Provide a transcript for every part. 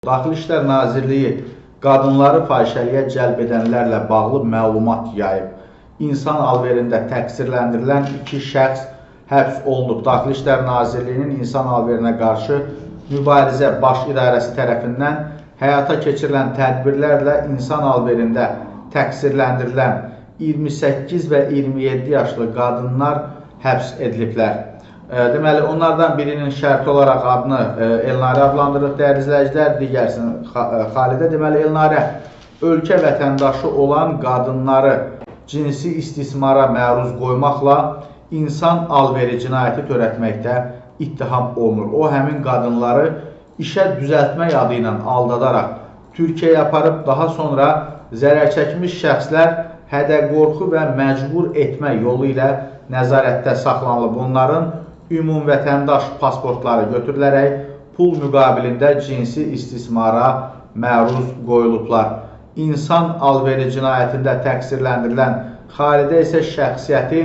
Daxili İşlər Nazirliyi qadınları fahişəliyə cəlb edənlərlə bağlı məlumat yayıb. İnsan alverində təqsirləndirilən 2 şəxs həbs olunub. Daxili İşlər Nazirliyinin insan alverinə qarşı mübarizə baş idarəsi tərəfindən həyata keçirilən tədbirlərlə insan alverində təqsirləndirilən 28 və 27 yaşlı qadınlar həbs ediliblər. Deməli, onlardan birinin şərti olaraq adını Elnarə adlandırırıq, dəyərli izləyicilər, digərsini Xalidə. Deməli, Elnarə ölkə vətəndaşı olan qadınları cinsi istismara məruz qoymaqla insan alveri cinayəti törətməkdə ittiham olunur. O, həmin qadınları işə düzəltmək adı ilə aldadaraq Türkiyəyə aparıb, daha sonra zərər çəkmiş şəxslər hədə-qorxu və məcbur etmə yolu ilə nəzarətdə saxlanılıb. Onların ümumvətəndaş pasportları götürülərək pul müqabilində cinsi istismara məruz qoyulublar. İnsan alveri cinayətində təqsirləndirilən Xalidə isə şəxsiyyəti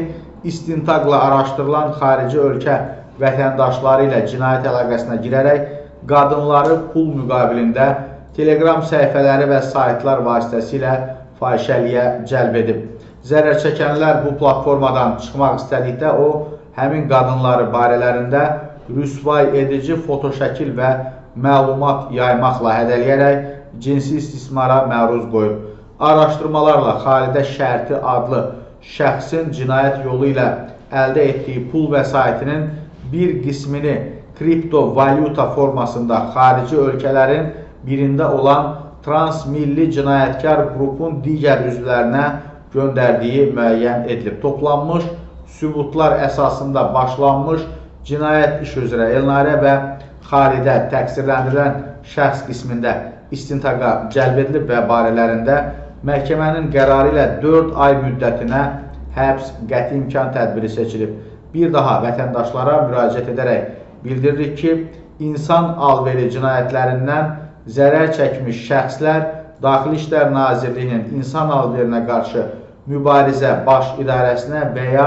istintaqla araşdırılan xarici ölkə vətəndaşları ilə cinayət əlaqəsinə girərək qadınları pul müqabilində Telegram səhifələri və saytlar vasitəsilə fahişəliyə cəlb edib. Zərər çəkənlər bu platformadan çıxmaq istədikdə o, həmin qadınları barələrində rüsvay edici fotoşəkil və məlumat yaymaqla hədələyərək cinsi istismara məruz qoyub. Araşdırmalarla Xalidə Şərti adlı şəxsin cinayət yolu ilə əldə etdiyi pul vəsaitinin bir qismini kriptovalyuta formasında xarici ölkələrin birində olan transmilli cinayətkar qrupun digər üzvlərinə göndərdiyi müəyyən edilib. Toplanmış sübutlar əsasında başlanmış cinayət işi üzrə Elnarə və Xalidə təqsirləndirilən şəxs qismində istintaqa cəlb edilib və barələrində məhkəmənin qərarı ilə 4 ay müddətinə həbs qəti imkan tədbiri seçilib. Bir daha vətəndaşlara müraciət edərək bildiririk ki, insan alveri cinayətlərindən zərər çəkmiş şəxslər Daxili İşlər Nazirliyinin insan alverinə qarşı mübarizə baş idarəsinə və ya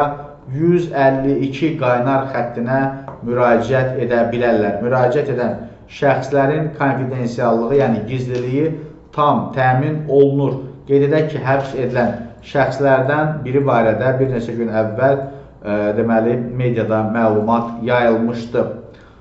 152 qaynar xəttinə müraciət edə bilərlər. Müraciət edən şəxslərin konfidensiallığı, yəni gizliliyi tam təmin olunur. Qeyd edək ki, həbs edilən şəxslərdən biri barədə bir neçə gün əvvəl deməli, mediada məlumat yayılmışdı.